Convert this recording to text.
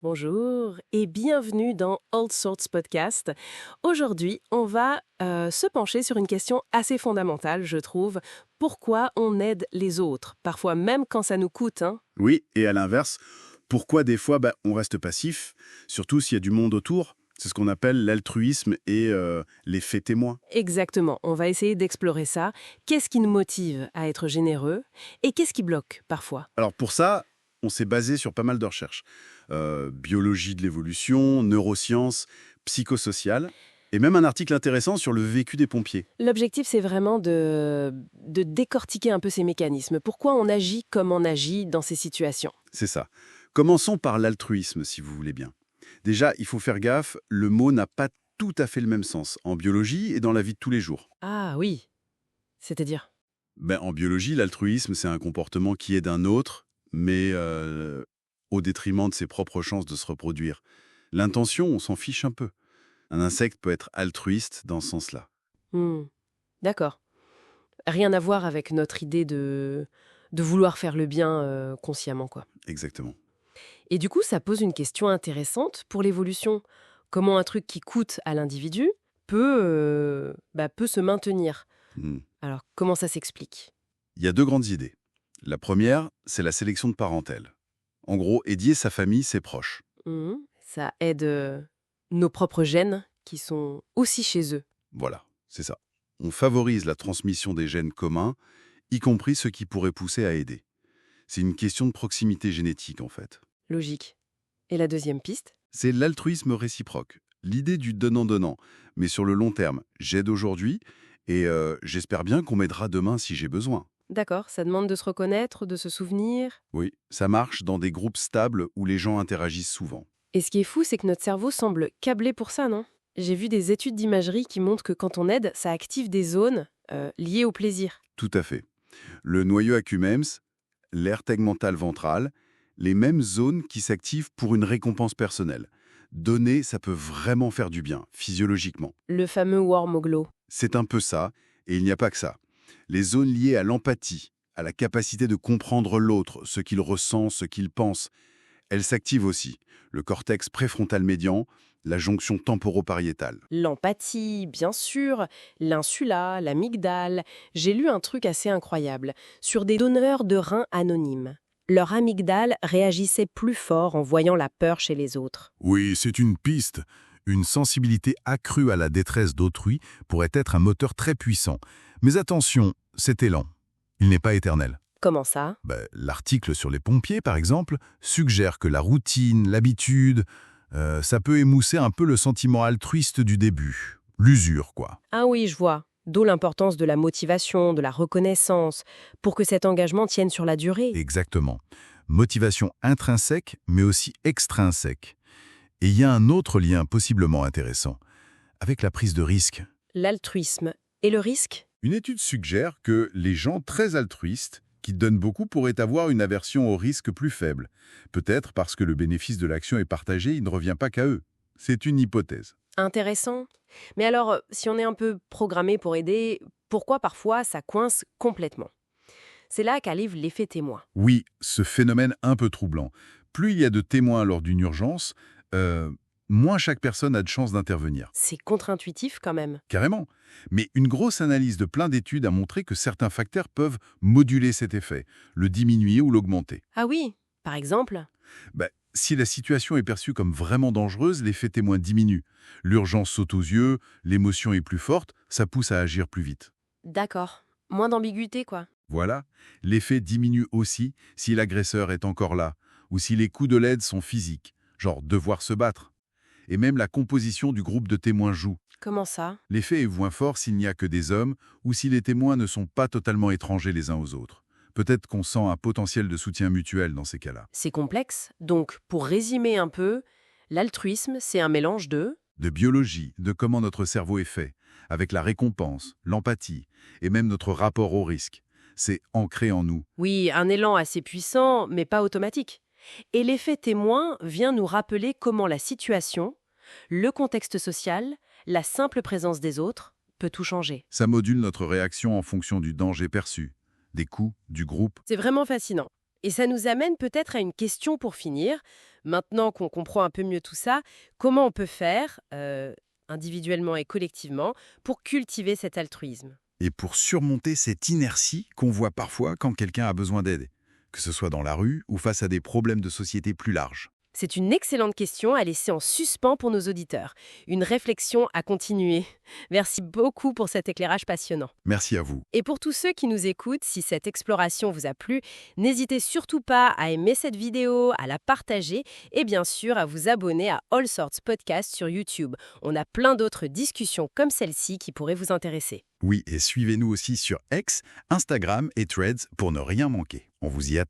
Bonjour et bienvenue dans All Sorts Podcast. Aujourd'hui, on va se pencher sur une question assez fondamentale, je trouve. Pourquoi on aide les autres? Parfois même quand ça nous coûte, hein? Oui, et à l'inverse, pourquoi des fois on reste passif, surtout s'il y a du monde autour? C'est ce qu'on appelle l'altruisme et l'effet témoin. Exactement, on va essayer d'explorer ça. Qu'est-ce qui nous motive à être généreux et qu'est-ce qui bloque parfois? Alors pour ça, on s'est basé sur pas mal de recherches. Biologie de l'évolution, neurosciences, psychosociales, et même un article intéressant sur le vécu des pompiers. L'objectif, c'est vraiment de décortiquer un peu ces mécanismes. Pourquoi on agit comme on agit dans ces situations? C'est ça. Commençons par l'altruisme, si vous voulez bien. Déjà, il faut faire gaffe, le mot n'a pas tout à fait le même sens en biologie et dans la vie de tous les jours. Ah oui, c'est-à-dire? En biologie, l'altruisme, c'est un comportement qui aide un autre, mais au détriment de ses propres chances de se reproduire. L'intention, on s'en fiche un peu. Un insecte peut être altruiste dans ce sens-là. Hmm, d'accord. Rien à voir avec notre idée de vouloir faire le bien consciemment, quoi. Exactement. Et du coup, ça pose une question intéressante pour l'évolution. Comment un truc qui coûte à l'individu peut se maintenir? Hmm. Alors, comment ça s'explique? Il y a deux grandes idées. La première, c'est la sélection de parentèle. En gros, aider sa famille, ses proches. Ça aide nos propres gènes qui sont aussi chez eux. Voilà, c'est ça. On favorise la transmission des gènes communs, y compris ceux qui pourraient pousser à aider. C'est une question de proximité génétique, en fait. Logique. Et la deuxième piste? C'est l'altruisme réciproque, l'idée du donnant-donnant. Mais sur le long terme, j'aide aujourd'hui et j'espère bien qu'on m'aidera demain si j'ai besoin. D'accord, ça demande de se reconnaître, de se souvenir. Oui, ça marche dans des groupes stables où les gens interagissent souvent. Et ce qui est fou, c'est que notre cerveau semble câblé pour ça, non? J'ai vu des études d'imagerie qui montrent que quand on aide, ça active des zones liées au plaisir. Tout à fait. Le noyau accumbens, l'aire tegmentale ventrale, les mêmes zones qui s'activent pour une récompense personnelle. Donner, ça peut vraiment faire du bien, physiologiquement. Le fameux warm au glow. C'est un peu ça, et il n'y a pas que ça. Les zones liées à l'empathie, à la capacité de comprendre l'autre, ce qu'il ressent, ce qu'il pense, elles s'activent aussi. Le cortex préfrontal médian, la jonction temporopariétale. L'empathie, bien sûr, l'insula, l'amygdale. J'ai lu un truc assez incroyable sur des donneurs de reins anonymes. Leur amygdale réagissait plus fort en voyant la peur chez les autres. Oui, c'est une piste. Une sensibilité accrue à la détresse d'autrui pourrait être un moteur très puissant. Mais attention, cet élan, il n'est pas éternel. Comment ça? L'article sur les pompiers, par exemple, suggère que la routine, l'habitude, ça peut émousser un peu le sentiment altruiste du début. L'usure, quoi. Ah oui, je vois. D'où l'importance de la motivation, de la reconnaissance, pour que cet engagement tienne sur la durée. Exactement. Motivation intrinsèque, mais aussi extrinsèque. Et il y a un autre lien possiblement intéressant, avec la prise de risque. L'altruisme et le risque? Une étude suggère que les gens très altruistes, qui donnent beaucoup, pourraient avoir une aversion au risque plus faible. Peut-être parce que le bénéfice de l'action est partagé, il ne revient pas qu'à eux. C'est une hypothèse. Intéressant. Mais alors, si on est un peu programmé pour aider, pourquoi parfois ça coince complètement? C'est là qu'arrive l'effet témoin. Oui, ce phénomène un peu troublant. Plus il y a de témoins lors d'une urgence, moins chaque personne a de chances d'intervenir. C'est contre-intuitif quand même. Carrément. Mais une grosse analyse de plein d'études a montré que certains facteurs peuvent moduler cet effet, le diminuer ou l'augmenter. Ah oui, par exemple? Si la situation est perçue comme vraiment dangereuse, l'effet témoin diminue. L'urgence saute aux yeux, l'émotion est plus forte, ça pousse à agir plus vite. D'accord. Moins d'ambiguïté, quoi. Voilà, l'effet diminue aussi si l'agresseur est encore là, ou si les coups de l'aide sont physiques, genre devoir se battre. Et même la composition du groupe de témoins joue. Comment ça? L'effet est moins fort s'il n'y a que des hommes, ou si les témoins ne sont pas totalement étrangers les uns aux autres. Peut-être qu'on sent un potentiel de soutien mutuel dans ces cas-là. C'est complexe. Donc, pour résumer un peu, l'altruisme, c'est un mélange de... De biologie, de comment notre cerveau est fait, avec la récompense, l'empathie, et même notre rapport au risque. C'est ancré en nous. Oui, un élan assez puissant, mais pas automatique. Et l'effet témoin vient nous rappeler comment la situation, le contexte social, la simple présence des autres, peut tout changer. Ça module notre réaction en fonction du danger perçu, des coups, du groupe. C'est vraiment fascinant. Et ça nous amène peut-être à une question pour finir. Maintenant qu'on comprend un peu mieux tout ça, comment on peut faire, individuellement et collectivement, pour cultiver cet altruisme? Et pour surmonter cette inertie qu'on voit parfois quand quelqu'un a besoin d'aide, que ce soit dans la rue ou face à des problèmes de société plus larges. C'est une excellente question à laisser en suspens pour nos auditeurs. Une réflexion à continuer. Merci beaucoup pour cet éclairage passionnant. Merci à vous. Et pour tous ceux qui nous écoutent, si cette exploration vous a plu, n'hésitez surtout pas à aimer cette vidéo, à la partager et bien sûr à vous abonner à All Sorts Podcast sur YouTube. On a plein d'autres discussions comme celle-ci qui pourraient vous intéresser. Oui, et suivez-nous aussi sur X, Instagram et Threads pour ne rien manquer. On vous y attend.